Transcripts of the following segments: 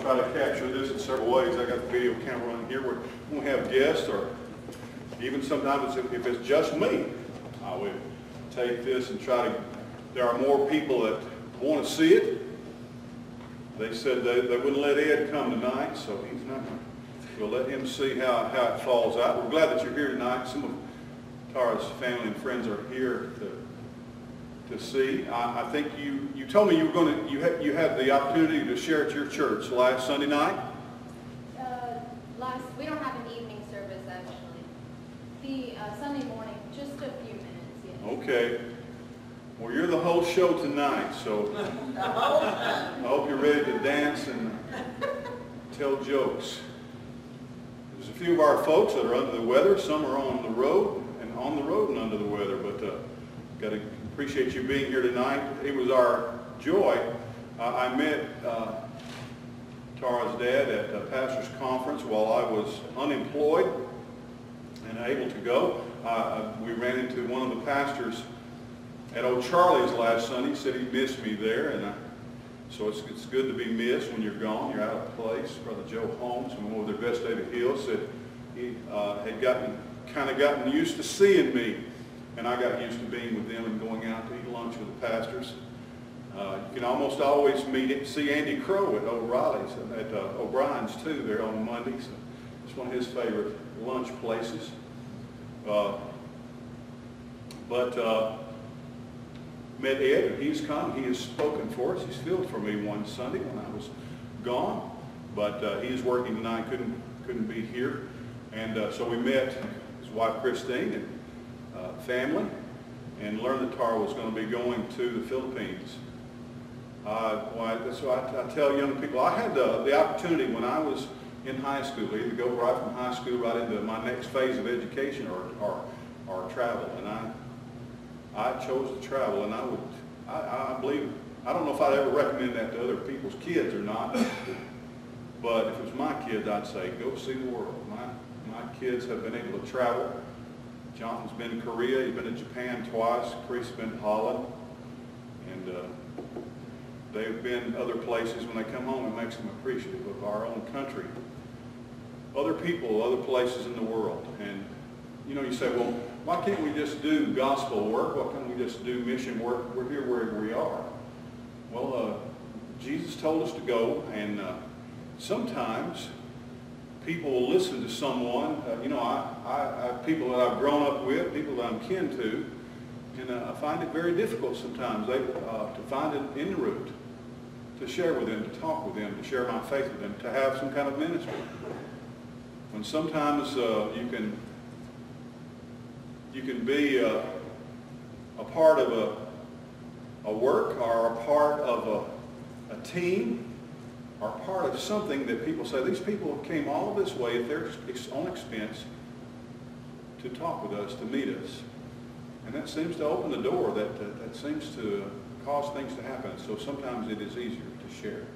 try to capture this in several ways. I got the video camera on here where we have guests, or even sometimes if it's just me, I would take this and try to, there are more people that want to see it. They said they wouldn't let Ed come tonight, so he's not going to. We'll let him see how it falls out. We're glad that you're here tonight. Some of Tara's family and friends are here to see. I think you told me you were going to, you had the opportunity to share at your church last Sunday night? We don't have an evening service actually. The Sunday morning, just a few minutes. Yeah. Okay. Well, you're the whole show tonight, so I hope you're ready to dance and tell jokes. There's a few of our folks that are under the weather. Some are on the road and under the weather, but got to appreciate you being here tonight. It was our joy. I met Tara's dad at a pastor's conference while I was unemployed and able to go. We ran into one of the pastors at Old Charlie's last Sunday. He said he missed me there, and so it's good to be missed when you're gone. You're out of place. Brother Joe Holmes, from over there, Best David Hill, said he had gotten used to seeing me, and I got used to being with them and going out to eat lunch with the pastors. You can almost always see Andy Crow at O'Reilly's and at O'Brien's too there on Mondays. It's one of his favorite lunch places. Met Ed, and he's come. He has spoken for us. He's filled for me one Sunday when I was gone, but he is working tonight. Couldn't be here, and so we met his wife Christine and family, and learned that Tara was going to be going to the Philippines. That's why I tell young people, I had the opportunity when I was in high school, either go right from high school right into my next phase of education or travel, and I chose to travel, and I believe, I don't know if I'd ever recommend that to other people's kids or not, but if it was my kids, I'd say, go see the world. My kids have been able to travel. Jonathan's been in Korea, he's been to Japan twice, Chris has been to Holland, and they've been other places. When they come home, it makes them appreciative of our own country, other people, other places in the world. And you say, well, why can't we just do gospel work? Why can't we just do mission work? We're here wherever we are. Well, Jesus told us to go, and sometimes people will listen to someone. I have people that I've grown up with, people that I'm kin to, and I find it very difficult sometimes to find an en route, to share with them, to talk with them, to share my faith with them, to have some kind of ministry. When sometimes you can be a part of a work, or a part of a team, or part of something that people say, these people came all this way at their own expense to talk with us, to meet us. And that seems to open the door, that seems to cause things to happen. So sometimes it is easier to share.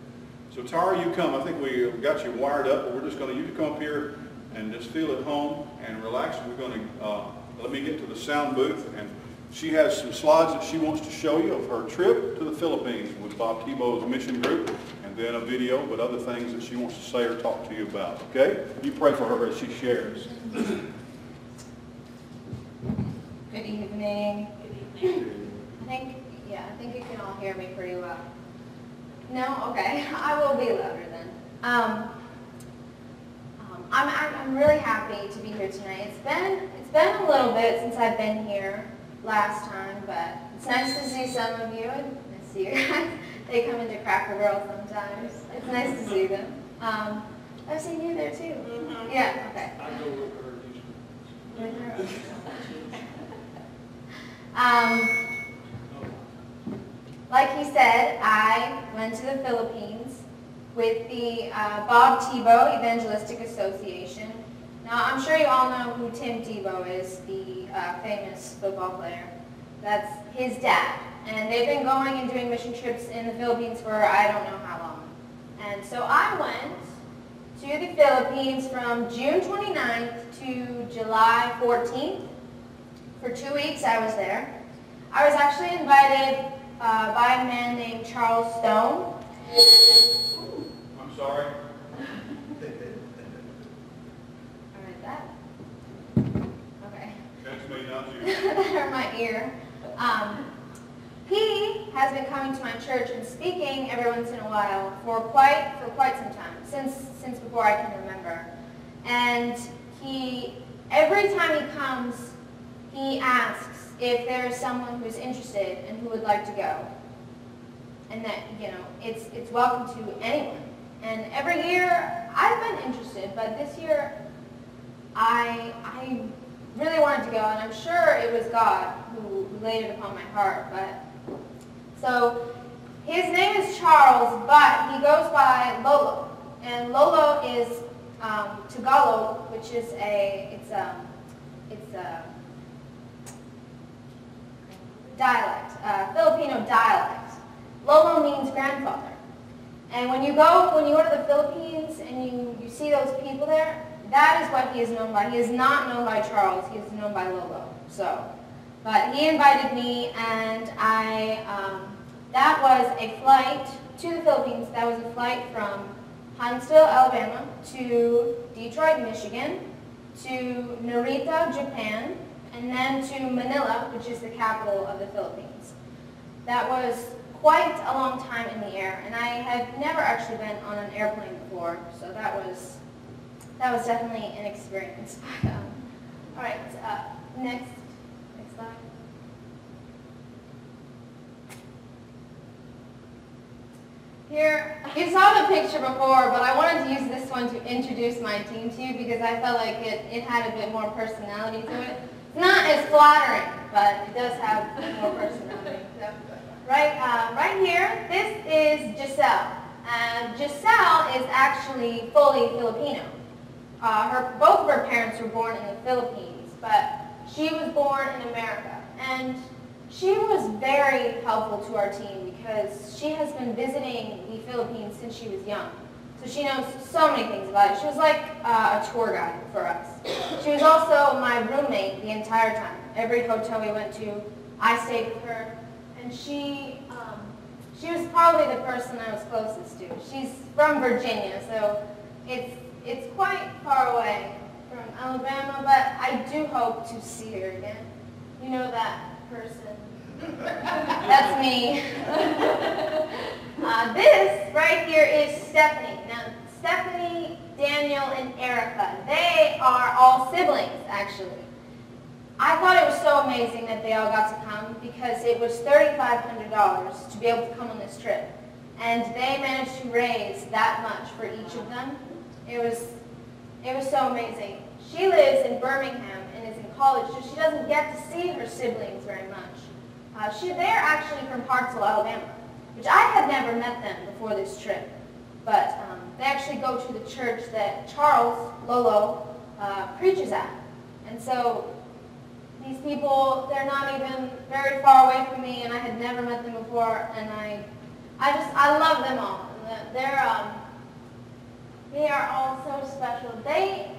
So Tara, you come. I think we got you wired up, but we're just going to, you come up here and just feel at home and relax. We're going to, let me get to the sound booth, and she has some slides that she wants to show you of her trip to the Philippines with Bob Tebow's mission group, and then a video, but other things that she wants to say or talk to you about, okay? You pray for her as she shares. Good evening. I think you can all hear me pretty well. No? Okay. I will be louder then. I'm really happy to be here tonight. It's been a little bit since I've been here last time, but it's nice to see some of you. I see you guys. They come into Cracker Barrel sometimes. It's nice to see them. I've seen you there too. Mm-hmm. Yeah. Okay. I go with her usually. Like he said, I went to the Philippines with the Bob Tebow Evangelistic Association. Now, I'm sure you all know who Tim Tebow is, the famous football player. That's his dad. And they've been going and doing mission trips in the Philippines for I don't know how long. And so I went to the Philippines from June 29th to July 14th. For 2 weeks I was there. I was actually invited by a man named Charles Stone. I'm sorry. All right, that. Okay. That's me, not you. That hurt my ear. He has been coming to my church and speaking every once in a while for quite some time, since before I can remember. And every time he comes, he asks if there is someone who is interested and who would like to go. And that, it's welcome to anyone. And every year, I've been interested, but this year, I really wanted to go, and I'm sure it was God who laid it upon my heart. So his name is Charles, but he goes by Lolo, and Lolo is Tagalog, which is it's a dialect, Filipino dialect. Lolo means grandfather, and when you go to the Philippines and you see those people there, that is what he is known by. He is not known by Charles. He is known by Lolo. But he invited me, and that was a flight to the Philippines. That was a flight from Huntsville, Alabama, to Detroit, Michigan, to Narita, Japan, and then to Manila, which is the capital of the Philippines. That was quite a long time in the air, and I had never actually been on an airplane before, so that was definitely an experience. All right, next slide. Here, you saw the picture before, but I wanted to use this one to introduce my team to you because I felt like it had a bit more personality to it. It's not as flattering, but it does have more personality. So, right here, this is Giselle. Giselle is actually fully Filipino. Both of her parents were born in the Philippines, but she was born in America. And she was very helpful to our team because she has been visiting the Philippines since she was young. So she knows so many things about it. She was like a tour guide for us. She was also my roommate the entire time. Every hotel we went to, I stayed with her. And she was probably the person I was closest to. She's from Virginia, so it's quite far away from Alabama, but I do hope to see her again. You know that person. That's me. This right here is Stephanie. Now, Stephanie, Daniel, and Erica, they are all siblings, actually. I thought it was so amazing that they all got to come because it was $3,500 to be able to come on this trip. And they managed to raise that much for each of them. It was so amazing. She lives in Birmingham and is in college, so she doesn't get to see her siblings very much. They're actually from Hartselle, Alabama, which I had never met them before this trip. But they actually go to the church that Charles, Lolo, preaches at. And so these people, they're not even very far away from me, and I had never met them before, and I love them all. They are all so special. They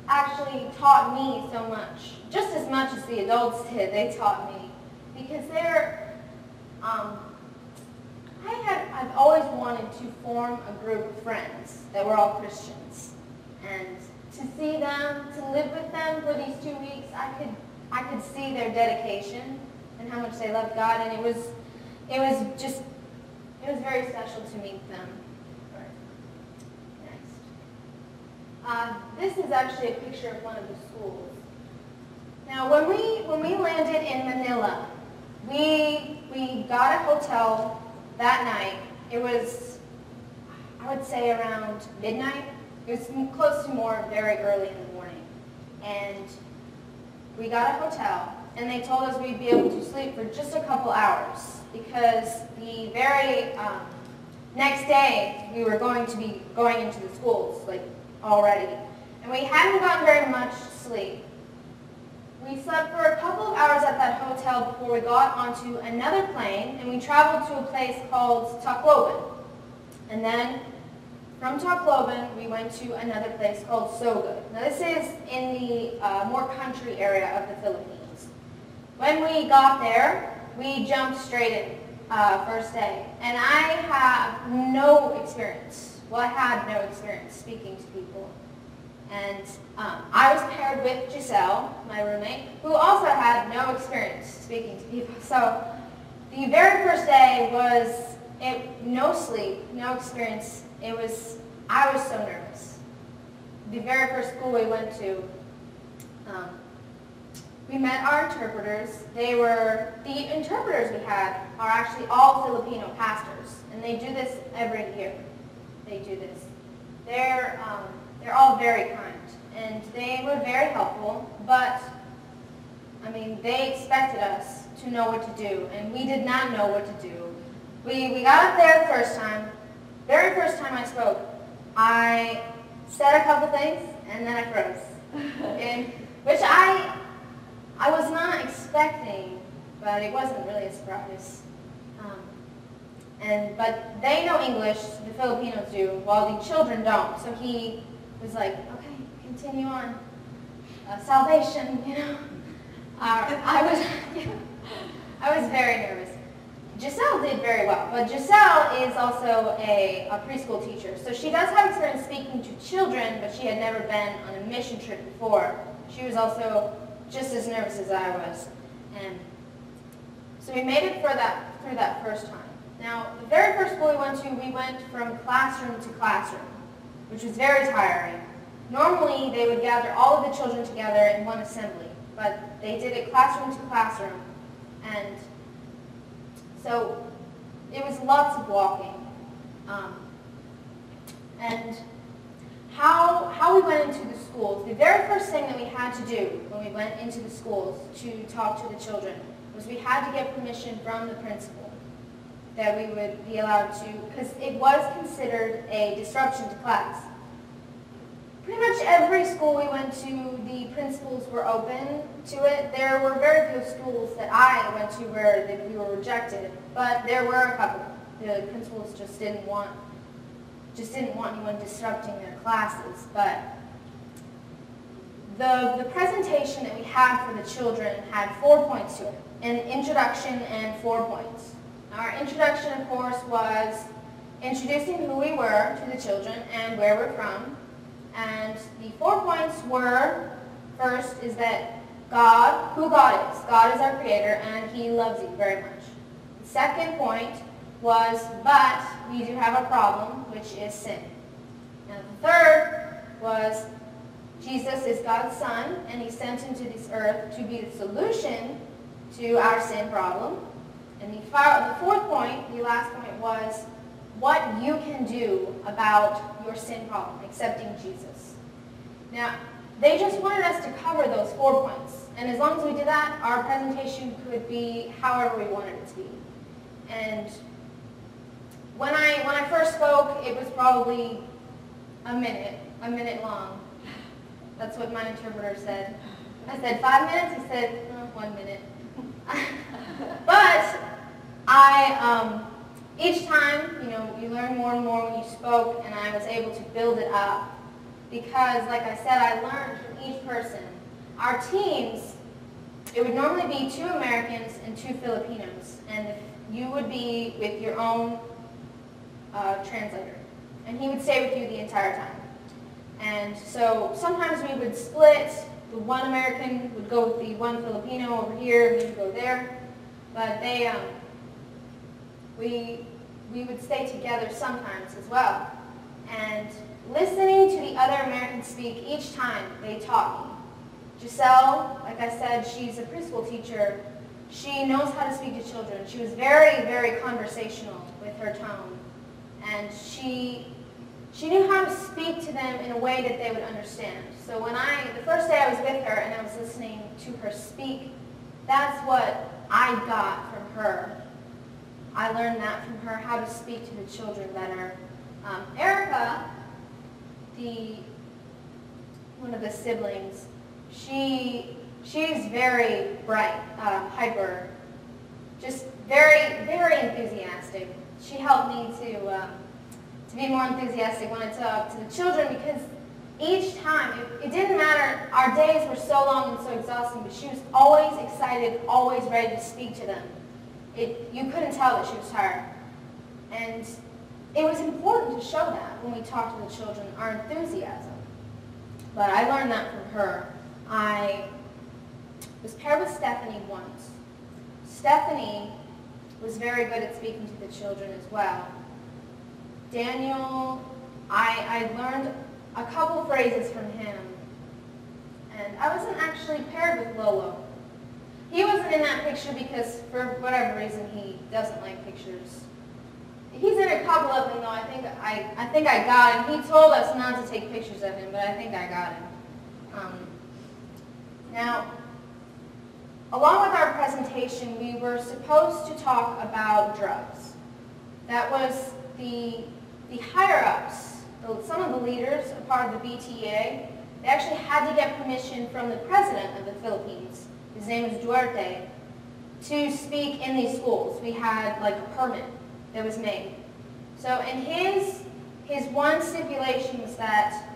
actually taught me so much, just as much as the adults did. They taught me because I've always wanted to form a group of friends that were all Christians, and to see them, to live with them for these 2 weeks, I could see their dedication and how much they loved God, and it was very special to meet them. This is actually a picture of one of the schools. Now, when we landed in Manila, we got a hotel that night. It was, I would say, around midnight. It was close to very early in the morning. And we got a hotel, and they told us we'd be able to sleep for just a couple hours because the very next day we were going to be going into the schools, already. And we hadn't gotten very much sleep. We slept for a couple of hours at that hotel before we got onto another plane, and we traveled to a place called Tacloban. And then from Tacloban, we went to another place called Sogod. Now this is in the more country area of the Philippines. When we got there, we jumped straight in. first day, and I have no experience. Well, I had no experience speaking to people. And I was paired with Giselle, my roommate, who also had no experience speaking to people. So the very first day was no sleep, no experience. I was so nervous. The very first school we went to, we met our interpreters. The interpreters we had are actually all Filipino pastors, and they do this every year. They do this. They're all very kind, and they were very helpful, but, I mean, they expected us to know what to do, and we did not know what to do. We got up there the first time. Very first time I spoke, I said a couple things, and then I froze, which I was not expecting, but it wasn't really a surprise. But they know English, the Filipinos do, while the children don't. So he was like, okay, continue on. Salvation, you know. I was very nervous. Giselle did very well, but Giselle is also a preschool teacher. So she does have experience speaking to children, but she had never been on a mission trip before. She was also just as nervous as I was. And so we made it through that first time. Now, the very first school we went from classroom to classroom, which was very tiring. Normally, they would gather all of the children together in one assembly, but they did it classroom to classroom. And so it was lots of walking. And how we went into the schools, the very first thing that we had to do when we went into the schools to talk to the children was we had to get permission from the principal that we would be allowed to, because it was considered a disruption to class. Pretty much every school we went to, the principals were open to it. There were very few schools that I went to where we were rejected, but there were a couple. The principals just didn't want anyone disrupting their classes. But the presentation that we had for the children had 4 points to it, an introduction and 4 points. Our introduction, of course, was introducing who we were to the children and where we're from. And the 4 points were, first is that who God is. God is our creator, and he loves you very much. The second point was, but we do have a problem, which is sin. And the third was, Jesus is God's son, and he sent him to this earth to be the solution to our sin problem. And the fourth point, the last point, was what you can do about your sin problem, accepting Jesus. Now, they just wanted us to cover those 4 points. And as long as we did that, our presentation could be however we wanted it to be. And when I first spoke, it was probably a minute long. That's what my interpreter said. I said 5 minutes, he said, 1 minute. But each time, you learn more and more when you spoke, and I was able to build it up. Because, like I said, I learned from each person. Our teams, it would normally be 2 Americans and 2 Filipinos, and you would be with your own translator. And he would stay with you the entire time. And so sometimes we would split. The 1 American would go with the 1 Filipino over here, and we would go there. But we would stay together sometimes as well. And listening to the other Americans speak each time they taught me. Giselle, like I said, she's a preschool teacher. She knows how to speak to children. She was very, very conversational with her tone. And she knew how to speak to them in a way that they would understand. So the first day I was with her and I was listening to her speak, that's what I got from her. I learned that from her, how to speak to the children better. Erica, one of the siblings, she's very bright, hyper, just very, very enthusiastic. She helped me to be more enthusiastic when I talked to the children, because each time, it didn't matter, our days were so long and so exhausting, but she was always excited, always ready to speak to them. You couldn't tell that she was tired. And it was important to show that when we talk to the children, our enthusiasm. But I learned that from her. I was paired with Stephanie once. Stephanie was very good at speaking to the children as well. Daniel, I learned a couple phrases from him. And I wasn't actually paired with Lolo. He wasn't in that picture because, for whatever reason, he doesn't like pictures. He's in a couple of them, though. I think I got him. He told us not to take pictures of him, but I think I got him. Now, along with our presentation, we were supposed to talk about drugs. That was the higher-ups, some of the leaders, a part of the BTA. They actually had to get permission from the president of the Philippines. His name is Duarte, to speak in these schools. We had like a permit that was made. So, and his one stipulation was that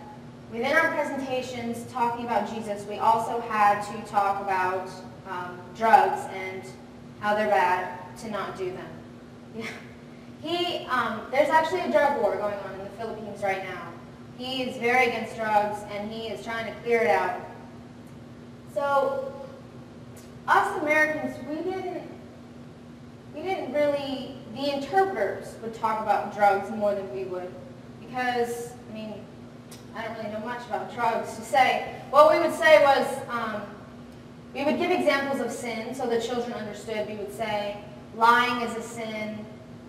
within our presentations talking about Jesus, we also had to talk about drugs and how they're bad to not do them. Yeah. There's actually a drug war going on in the Philippines right now. He is very against drugs, and he is trying to clear it out. So, us Americans, we didn't really, the interpreters would talk about drugs more than we would, because, I mean, I don't really know much about drugs to say. What we would say was, we would give examples of sin so the children understood. We would say, lying is a sin,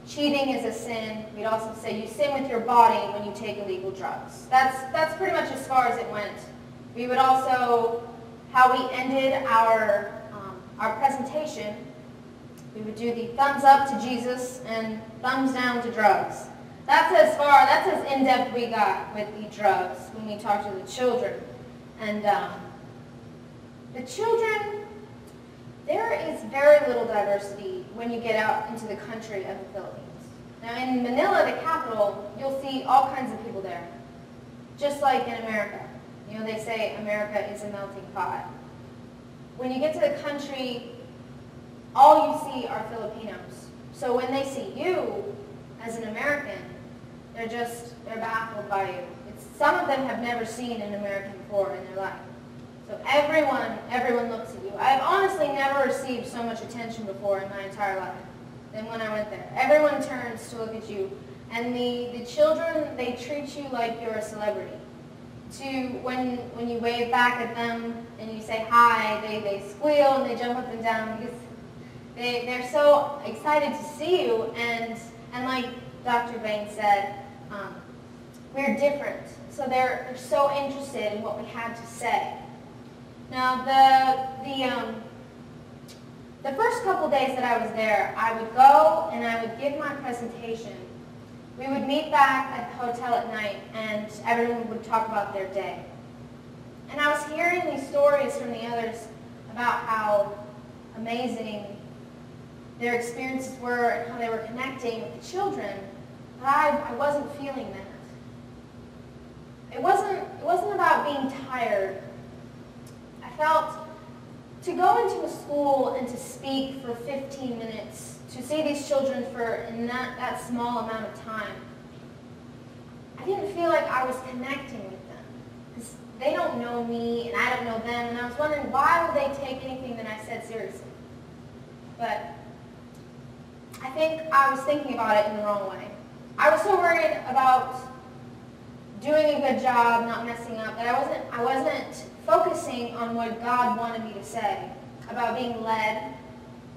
cheating is a sin. We'd also say, you sin with your body when you take illegal drugs. That's pretty much as far as it went. We would also, how we ended our presentation, we would do the thumbs up to Jesus and thumbs down to drugs. That's as in-depth we got with the drugs when we talked to the children. And the children, there is very little diversity when you get out into the country of the Philippines. Now in Manila, the capital, you'll see all kinds of people there, just like in America. You know, they say America is a melting pot. When you get to the country, all you see are Filipinos. So when they see you as an American, they're baffled by you. Some of them have never seen an American before in their life. So everyone looks at you. I've honestly never received so much attention before in my entire life than when I went there. Everyone turns to look at you. And the children, they treat you like you're a celebrity. When you wave back at them and you say hi, they squeal and they jump up and down because they're so excited to see you. And like Dr. Bain said, we're different. So they're so interested in what we had to say. Now, the first couple days that I was there, I would go and I would give my presentation. We would meet back at the hotel at night, and everyone would talk about their day. And I was hearing these stories from the others about how amazing their experiences were and how they were connecting with the children, but I wasn't feeling that. It wasn't about being tired. I felt to go into a school and to speak for 15 minutes, to see these children in that small amount of time, I didn't feel like I was connecting with them. Because they don't know me and I don't know them, and I was wondering why would they take anything that I said seriously. But I think I was thinking about it in the wrong way. I was so worried about doing a good job, not messing up, that I wasn't focusing on what God wanted me to say, about being led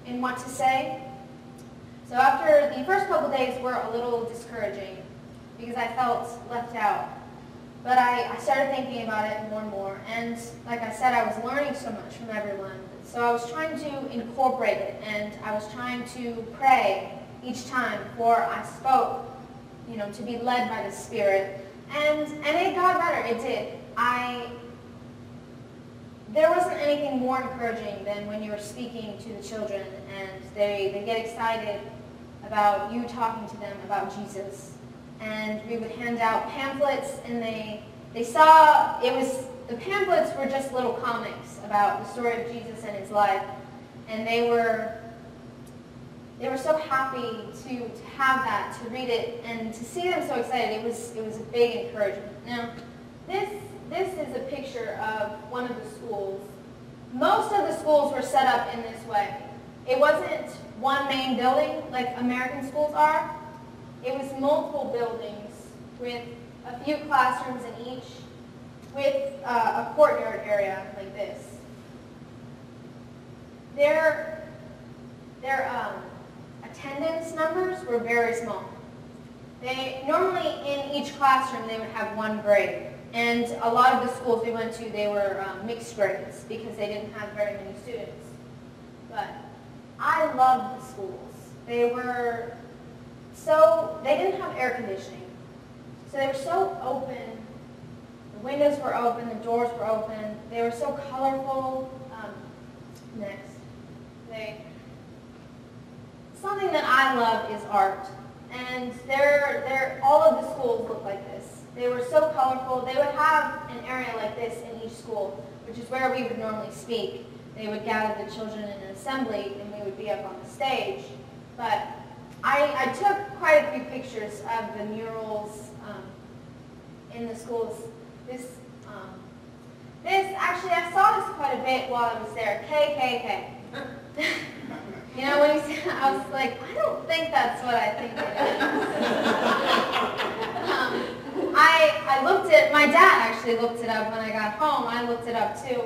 in what to say. So after the first couple days were a little discouraging because I felt left out. But I started thinking about it more and more, and like I said, I was learning so much from everyone. So I was trying to incorporate it, and I was trying to pray each time before I spoke, you know, to be led by the Spirit. And it got better, it did. There wasn't anything more encouraging than when you were speaking to the children and they get excited about you talking to them about Jesus. And we would hand out pamphlets, and they saw, the pamphlets were just little comics about the story of Jesus and his life. And they were they were so happy to have that, to read it, and to see them so excited. It was a big encouragement. Now, this is a picture of one of the schools. Most of the schools were set up in this way. It wasn't one main building like American schools are. It was multiple buildings with a few classrooms in each, with a courtyard area like this. Their attendance numbers were very small. Normally in each classroom they would have one grade. And a lot of the schools we went to, they were mixed grades because they didn't have very many students. But I loved the schools. They didn't have air conditioning. So they were so open. The windows were open, the doors were open. They were so colorful. Next. Something that I love is art. And all of the schools look like this. They were so colorful. They would have an area like this in each school, which is where we would normally speak. They would gather the children in an assembly, and we would be up on the stage. But I took quite a few pictures of the murals in the schools. Actually, I saw this quite a bit while I was there. KKK. You know, when you said, I was like, I don't think that's what I think it is. I looked at, my dad actually looked it up when I got home. I looked it up too.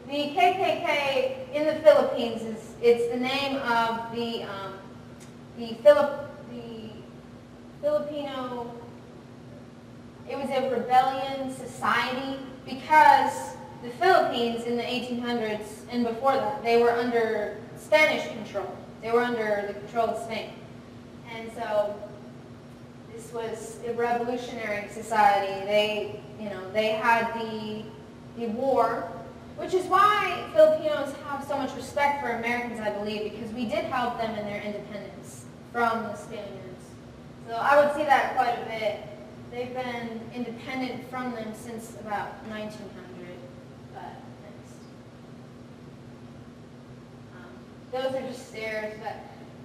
The KKK in the Philippines it's the name of the Filipino, it was a rebellion society because the Philippines in the 1800s and before that, they were under Spanish control. They were under the control of Spain. And so this was a revolutionary society. They had the war, which is why Filipinos have so much respect for Americans, I believe, because we did help them in their independence from the Spaniards. So I would see that quite a bit. They've been independent from them since about 1900. But next. Those are just stairs, but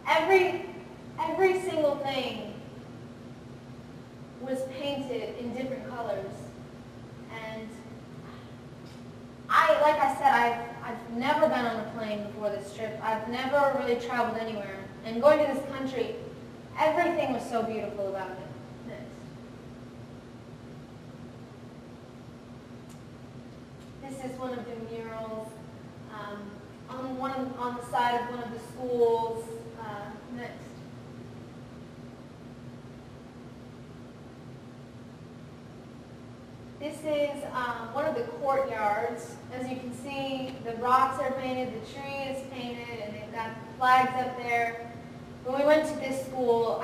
every single thing was painted in different colors. And like I said, I've never been on a plane before this trip. I've never really traveled anywhere. And going to this country, everything was so beautiful about it. Next. This is one of the murals on the side of one of the schools. Next. This is one of the courtyards. As you can see, the rocks are painted, the tree is painted, and they've got flags up there. When we went to this school,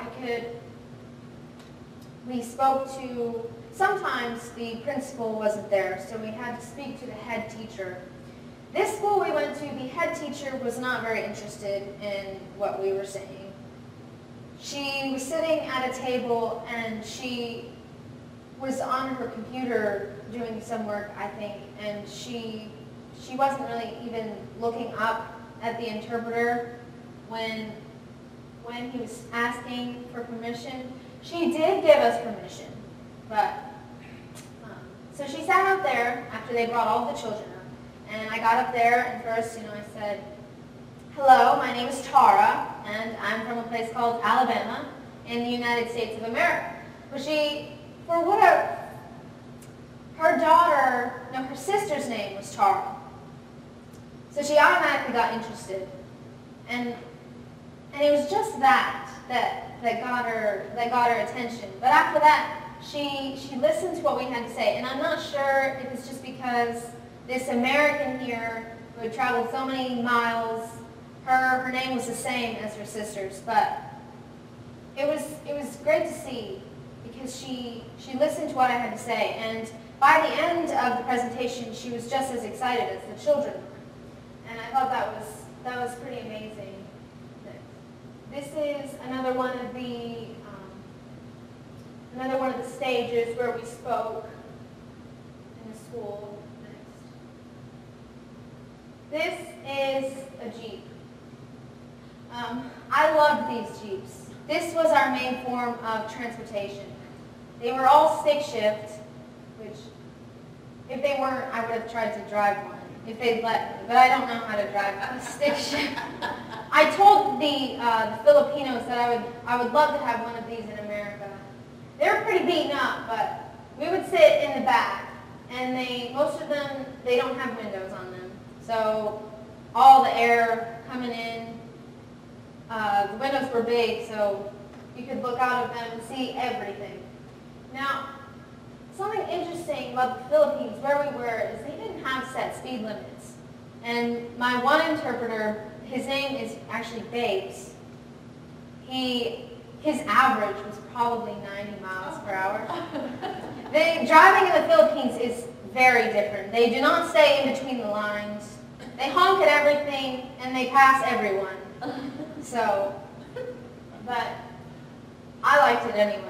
we spoke to, sometimes the principal wasn't there, so we had to speak to the head teacher. This school we went to, the head teacher was not very interested in what we were saying. She was sitting at a table and she was on her computer doing some work, I think, and she wasn't really even looking up at the interpreter when he was asking for permission. She did give us permission, but so she sat out there after they brought all the children up, and I got up there and first, I said, "Hello, my name is Tara, and I'm from a place called Alabama in the United States of America." But her sister's name was Tara. So she automatically got interested. And it was just that got her attention. But after that, she listened to what we had to say. And I'm not sure if it's just because this American here who had traveled so many miles, her name was the same as her sister's, but it was great to see because she listened to what I had to say, and by the end of the presentation, she was just as excited as the children were, and I thought that was pretty amazing. This is another one of the stages where we spoke in the school. Next. This is a Jeep. I loved these Jeeps. This was our main form of transportation. They were all stick shift, which if they weren't, I would have tried to drive one if they'd let me, but I don't know how to drive a stick shift. I told the Filipinos that I would love to have one of these in America. They were pretty beaten up, but we would sit in the back, and most of them, they don't have windows on them. So all the air coming in, the windows were big, so you could look out of them and see everything. Now, something interesting about the Philippines, where we were, is they didn't have set speed limits. And my one interpreter, his name is actually Babes. His average was probably 90 miles per hour. Driving in the Philippines is very different. They do not stay in between the lines. They honk at everything, and they pass everyone. So, but I liked it anyway.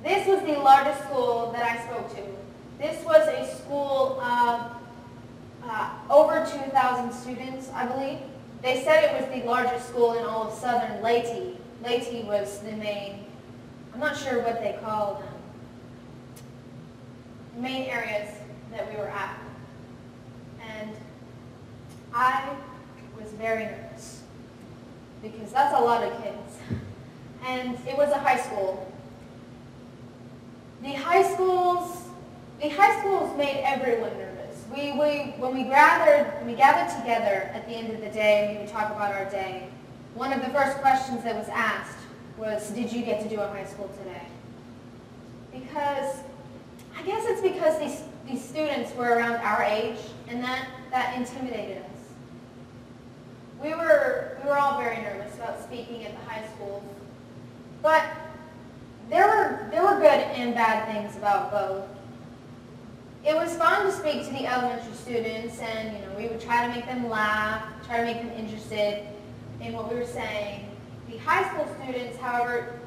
This was the largest school that I spoke to. This was a school of over 2,000 students, I believe. They said it was the largest school in all of southern Leyte. Leyte was the main, I'm not sure what they call them, main areas that we were at. And I was very nervous because that's a lot of kids. And it was a high school. The high schools made everyone nervous. When we gathered together at the end of the day, and we would talk about our day, one of the first questions that was asked was, did you get to do a high school today? Because, I guess it's because these students were around our age, and that intimidated us. We were all very nervous about speaking at the high schools, but there were good and bad things about both. It was fun to speak to the elementary students, and we would try to make them laugh, try to make them interested in what we were saying. The high school students, however,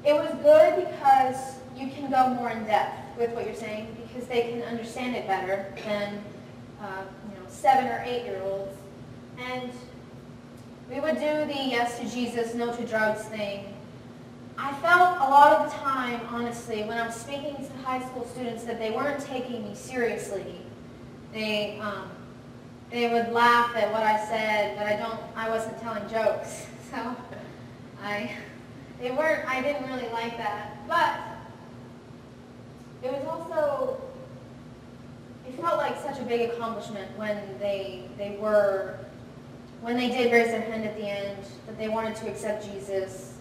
it was good because you can go more in depth with what you're saying because they can understand it better than 7 or 8-year-olds. And we would do the yes to Jesus, no to drugs thing. I felt a lot of the time, honestly, when I was speaking to high school students that they weren't taking me seriously. They would laugh at what I said, but I wasn't telling jokes. So I didn't really like that. But it was also, it felt like such a big accomplishment when they did raise their hand at the end, that they wanted to accept Jesus.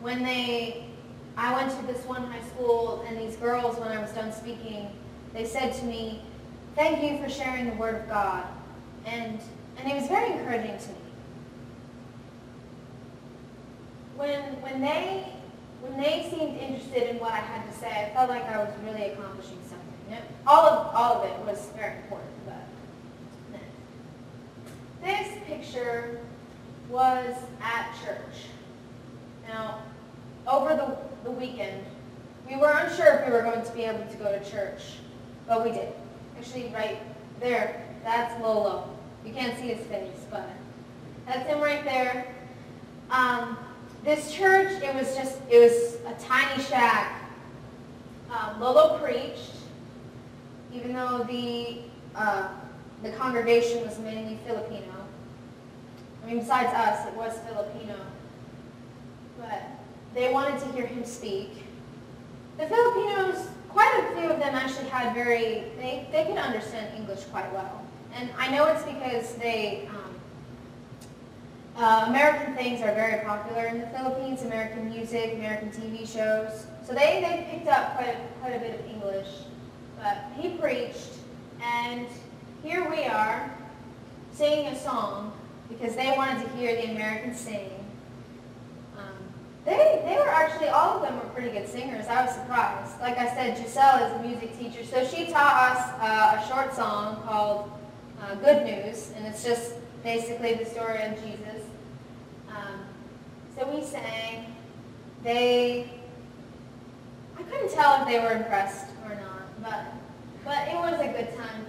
I went to this one high school, and these girls, when I was done speaking, they said to me, thank you for sharing the Word of God. And it was very encouraging to me. When they seemed interested in what I had to say, I felt like I was really accomplishing something. All of it was very important, but this picture was at church. Now, over the weekend, we were unsure if we were going to be able to go to church, but we did. Actually, right there, that's Lolo. You can't see his face, but that's him right there. This church, it was a tiny shack. Lolo preached, even though the congregation was mainly Filipino. I mean, besides us, it was Filipino. But they wanted to hear him speak. The Filipinos, quite a few of them actually had they could understand English quite well. And I know it's because American things are very popular in the Philippines, American music, American TV shows. So they picked up quite a bit of English. But he preached, and here we are singing a song because they wanted to hear the Americans sing. They were actually, all of them were pretty good singers. I was surprised. Like I said, Giselle is a music teacher, so she taught us a short song called Good News, and it's just basically the story of Jesus. So we sang. I couldn't tell if they were impressed or not, but it was a good time.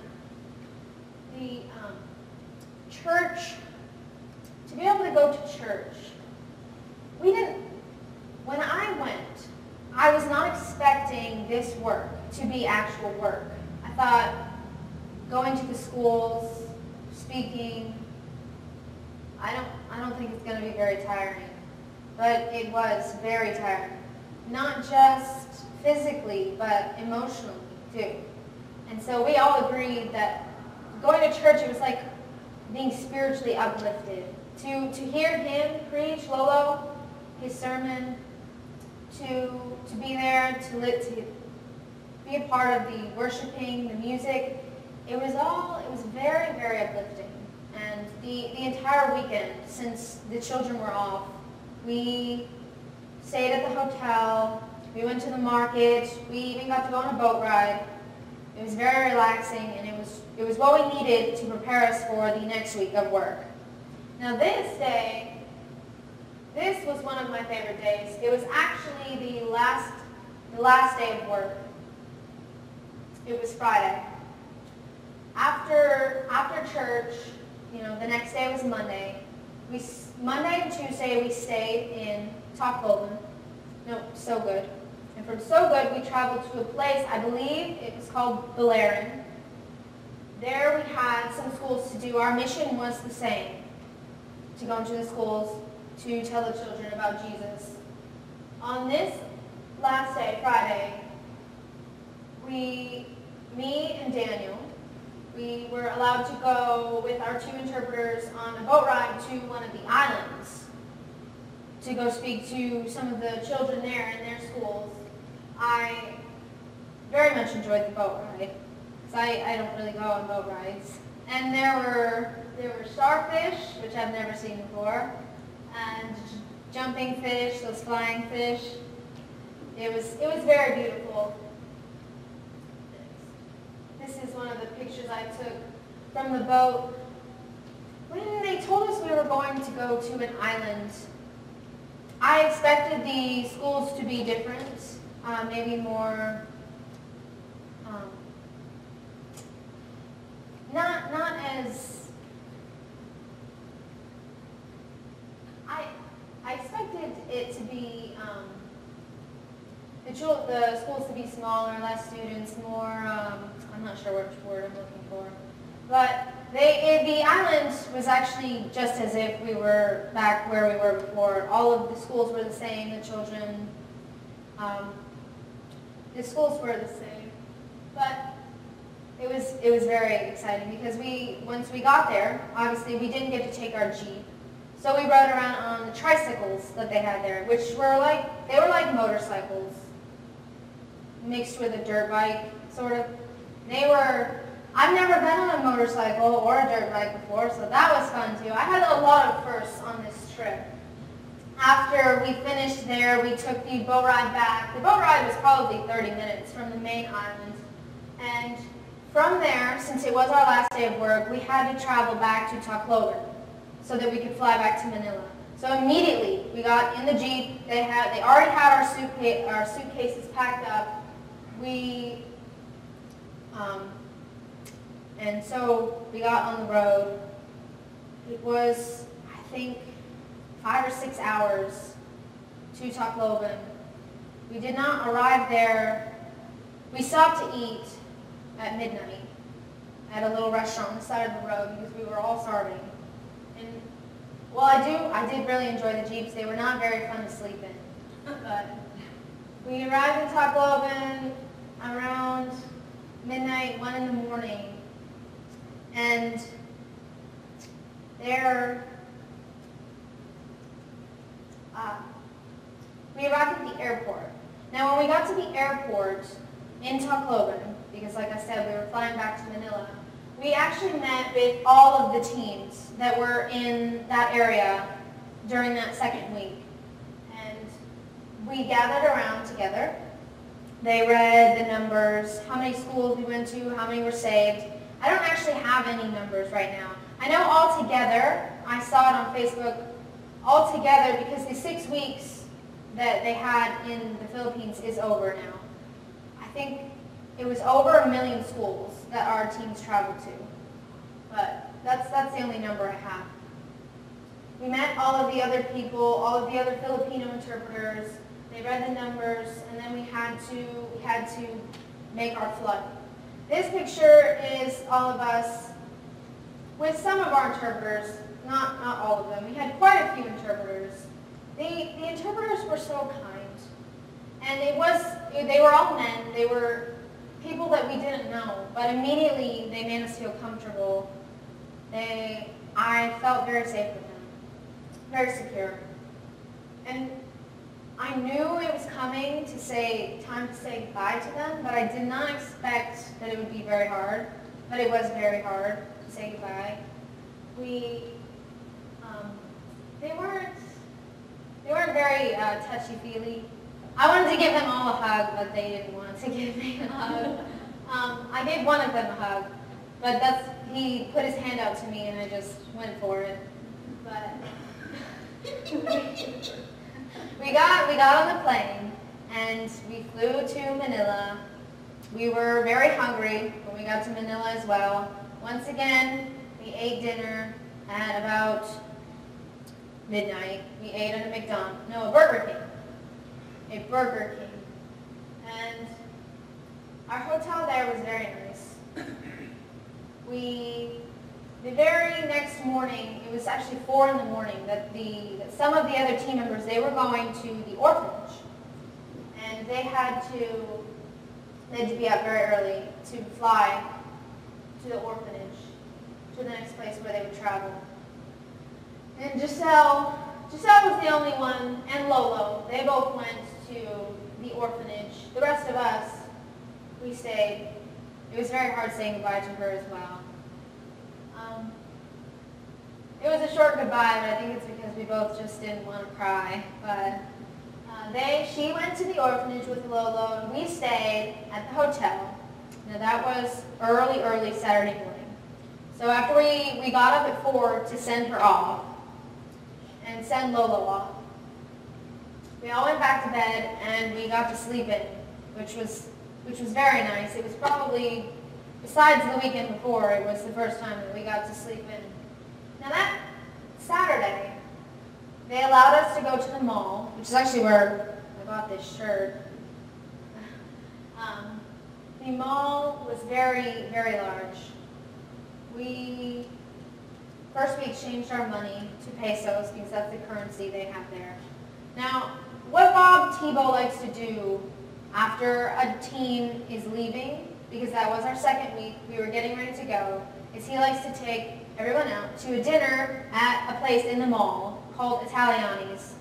the church, to be able to go to church, when I went, I was not expecting this work to be actual work. I thought going to the schools, speaking, I don't think it's going to be very tiring, but it was very tiring. Not just physically, but emotionally too. And so we all agreed that going to church, it was like being spiritually uplifted. To hear him preach, Lolo, his sermon, to be there, to be a part of the worshiping, the music, it was very, very uplifting. And the entire weekend, since the children were off, we stayed at the hotel, we went to the market, we even got to go on a boat ride. It was very relaxing, and it was what we needed to prepare us for the next week of work. Now this was one of my favorite days. It was actually the last day of work. It was Friday. After church, the next day was Monday. Monday and Tuesday we stayed in Tocqueville. No, So Good. And from So Good we traveled to a place, I believe it was called Bellerin. There we had some schools to do. Our mission was the same, to go into the schools to tell the children about Jesus. On this last day, Friday, me and Daniel, we were allowed to go with our 2 interpreters on a boat ride to one of the islands to go speak to some of the children there in their schools. I very much enjoyed the boat ride, because I don't really go on boat rides. And there were starfish, which I've never seen before, and jumping fish, those flying fish. It was very beautiful. This is one of the pictures I took from the boat. When they told us we were going to go to an island, I expected the schools to be different, maybe more, not as, I expected it to be, the schools to be smaller, less students, more, I'm not sure which word I'm looking for. But the island was actually just as if we were back where we were before. All of the schools were the same, the children, the schools were the same. But it was very exciting because once we got there, obviously we didn't get to take our Jeep. So we rode around on the tricycles that they had there, which were like motorcycles mixed with a dirt bike, sort of. I've never been on a motorcycle or a dirt bike before, so that was fun too. I had a lot of firsts on this trip. After we finished there, we took the boat ride back. The boat ride was probably 30 minutes from the main island. And from there, since it was our last day of work, we had to travel back to Tocqueville so that we could fly back to Manila. So immediately, we got in the Jeep. They already had our suitcases packed up. And so we got on the road. It was, I think, 5 or 6 hours to Tocqueville. We did not arrive there. We stopped to eat at midnight at a little restaurant on the side of the road because we were all starving. And well, I did really enjoy the Jeeps. They were not very fun to sleep in. But we arrived in Tocqueville around midnight, 1 in the morning. And there, we arrived at the airport. Now, when we got to the airport in Tocqueville, because like I said, we were flying back to Manila, we actually met with all of the teams that were in that area during that second week. And we gathered around together. They read the numbers, how many schools we went to, how many were saved. I don't actually have any numbers right now. I know altogether, I saw it on Facebook, altogether, because the 6 weeks that they had in the Philippines is over now. I think it was over 1 million schools that our teams traveled to. but that's the only number I have. We met all of the other people, all of the other Filipino interpreters. They read the numbers, and then we had to make our flight. This picture is all of us with some of our interpreters, not all of them. We had quite a few interpreters. The interpreters were so kind, and they were all men. They were people that we didn't know, but immediately they made us feel comfortable. I felt very safe with them, very secure. And I knew it was coming time to say goodbye to them, but I did not expect that it would be very hard. But it was very hard to say goodbye. They weren't very touchy-feely. I wanted to give them all a hug, but they didn't want to give me a hug. I gave one of them a hug, but he put his hand out to me and I just went for it. But we got on the plane and we flew to Manila. We were very hungry when we got to Manila as well. Once again, we ate dinner at about midnight. We ate at a Burger King. A Burger King. And our hotel there was very nice. The very next morning, it was actually 4 in the morning, that some of the other team members, they were going to the orphanage. And they had to be up very early to fly to the orphanage, to the next place where they would travel. And Giselle was the only one, and Lolo, they both went to the orphanage. The rest of us, we stayed. It was very hard saying goodbye to her as well. It was a short goodbye, but I think it's because we both just didn't want to cry. But she went to the orphanage with Lolo, and we stayed at the hotel. Now that was early Saturday morning. So after we got up at 4 to send her off and send Lolo off, we all went back to bed and we got to sleep in, which was very nice. It was probably, besides the weekend before, it was the first time that we got to sleep in. Now that Saturday, they allowed us to go to the mall, which is actually where I bought this shirt. The mall was very, very large. First we exchanged our money to pesos because that's the currency they have there. Now, what Bob Tebow likes to do after a team is leaving, because that was our second week, we were getting ready to go, is he likes to take everyone out to a dinner at a place in the mall called Italiani's.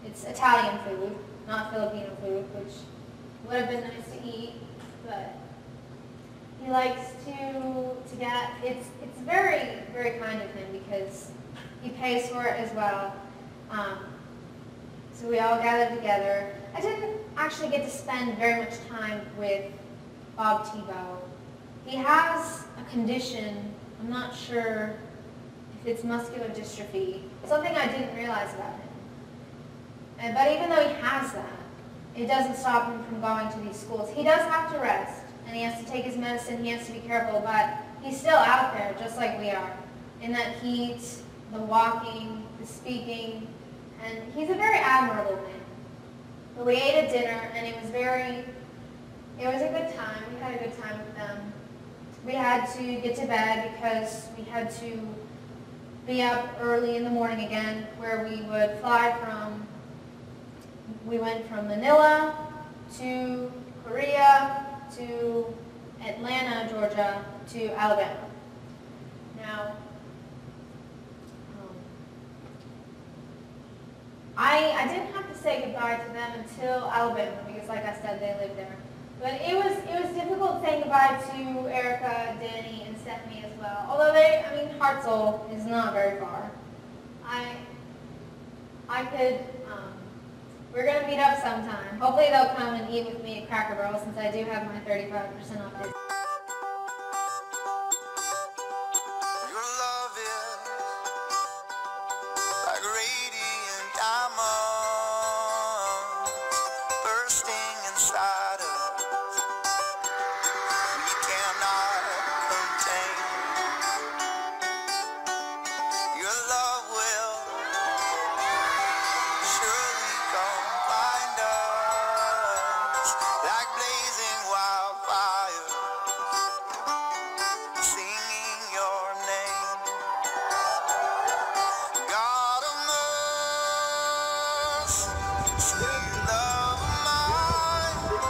It's Italian food, not Filipino food, which would have been nice to eat, but he likes to get, it's very, very kind of him because he pays for it as well. So we all gathered together. I didn't actually get to spend very much time with Bob Tebow. He has a condition, I'm not sure if it's muscular dystrophy, something I didn't realize about him. But even though he has that, it doesn't stop him from going to these schools. He does have to rest, and he has to take his medicine, he has to be careful, but he's still out there just like we are. In that heat, the walking, the speaking, and he's a very admirable man. But we ate at dinner, and it was a good time. We had a good time with them. We had to get to bed because we had to be up early in the morning again, where we would fly from, we went from Manila to Korea to Atlanta, Georgia to Alabama. Now, I didn't have to say goodbye to them until Alabama because, like I said, they lived there. But it was difficult saying goodbye to Erica, Danny, and Stephanie as well. Although Hartzell is not very far. We're going to meet up sometime. Hopefully they'll come and eat with me at Cracker Barrel since I do have my 35% off discount. Your love is like radiant diamonds bursting inside us. We cannot contain. Sweet love of mine,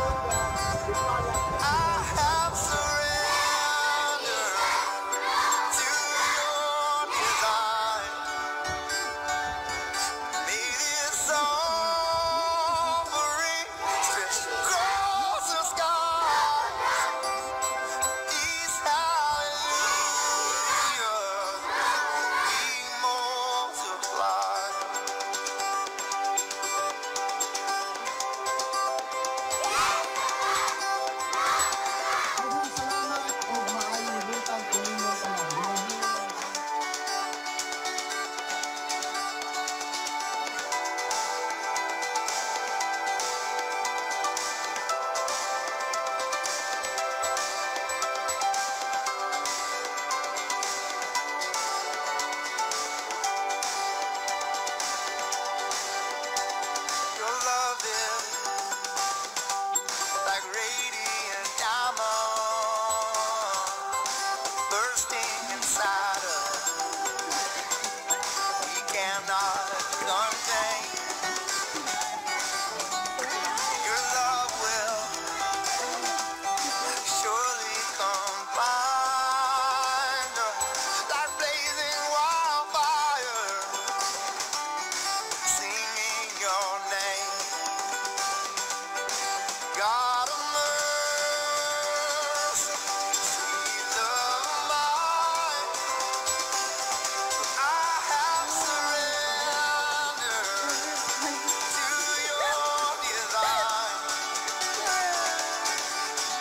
I have surrendered to your design. May this offering stretch across the sky. These hallelujahs be multiplied. Your love is like radiant diamond bursting inside us. We cannot contain. Your love will surely combine like blazing wildfire, singing your name. God of mercy, sweet love of mine, I have surrendered to your design.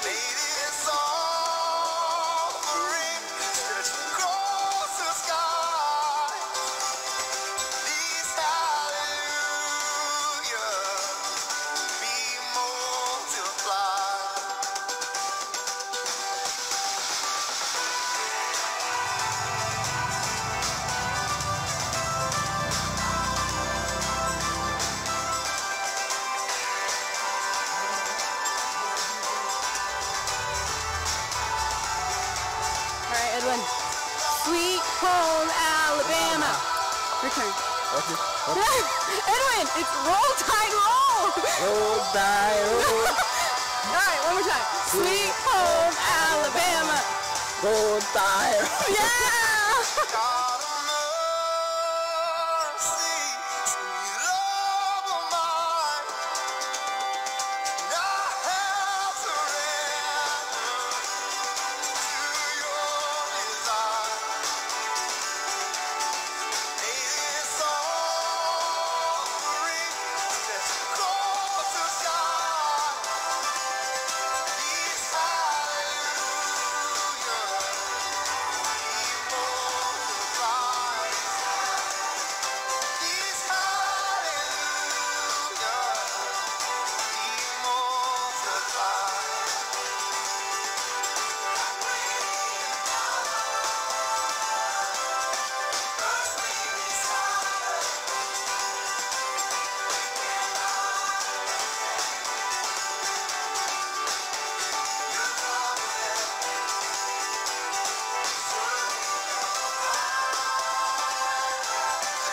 May this offering stretch across the sky. These hallelujahs be multiplied. All right, Edwin. Sweet home Alabama. Your turn. Edwin, it's roll tide roll. Roll tide, roll. All right, one more time. Sweet home Alabama. Roll tide. Yeah. God of mercy, sweet love of mine, and I have surrendered to your design. May this offering stretch across the sky. These hallelujahs be multiplied. These hallelujahs be multiplied.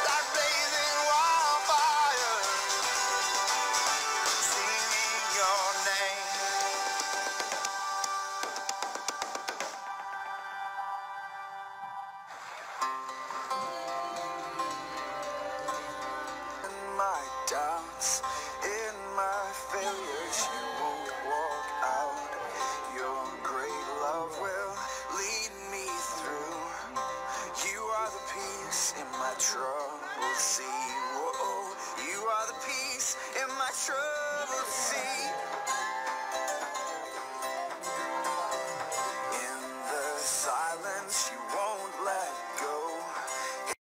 Like blazing wildfire, singing your name. In my doubts, in my failures, you won't walk out. Your great love will lead me through. You are the peace in my troubled sea. Whoa, you are the peace in my troubled sea. In the silence, you won't let go.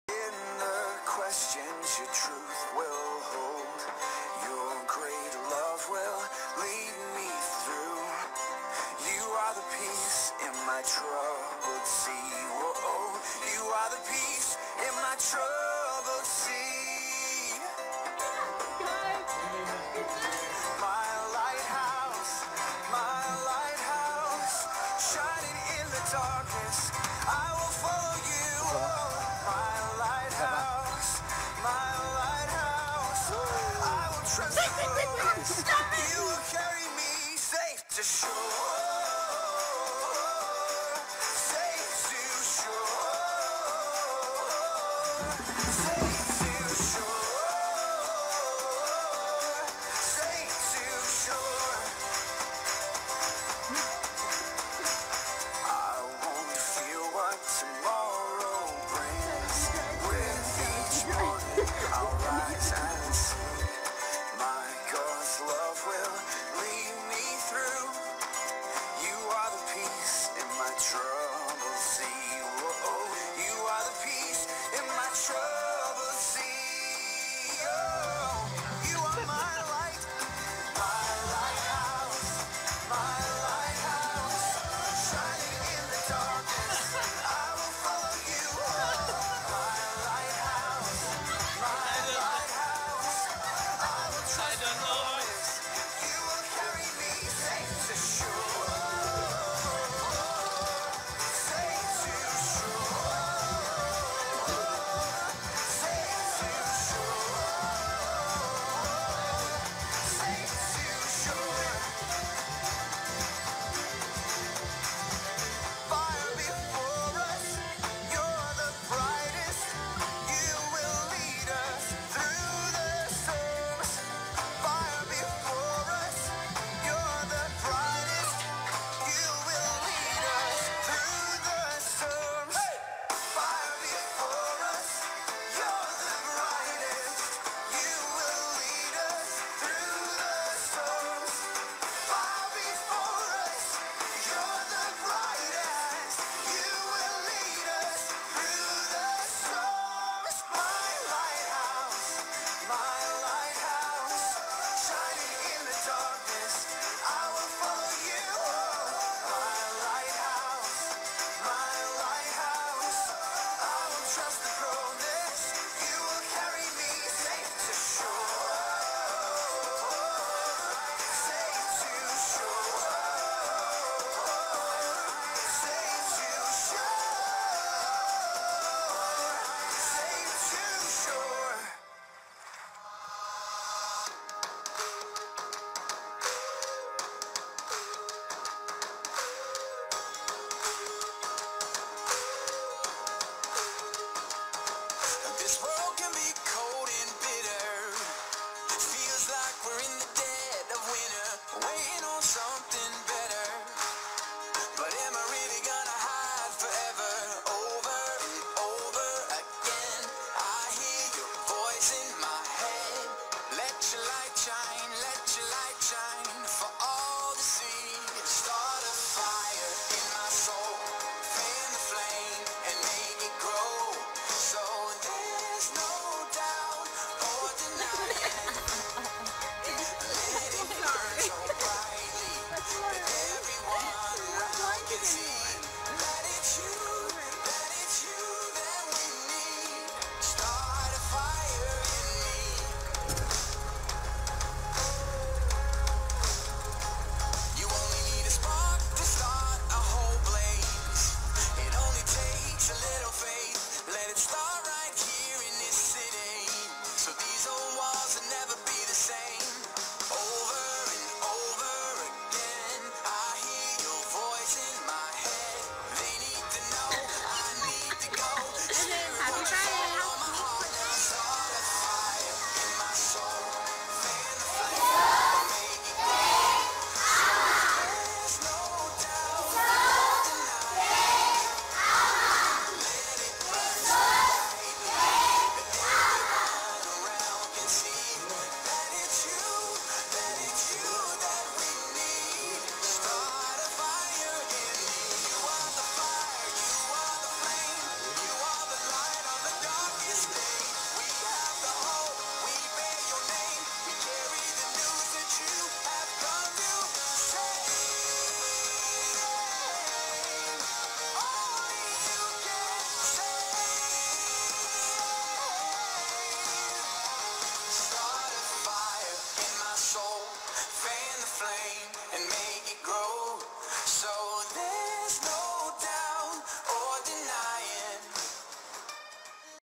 In the questions, your truth will hold. Your great love will lead me through. You are the peace in my troubled sea. Whoa, you are the peace in my troubled sea. My lighthouse. trust the road. You will carry me safe to shore.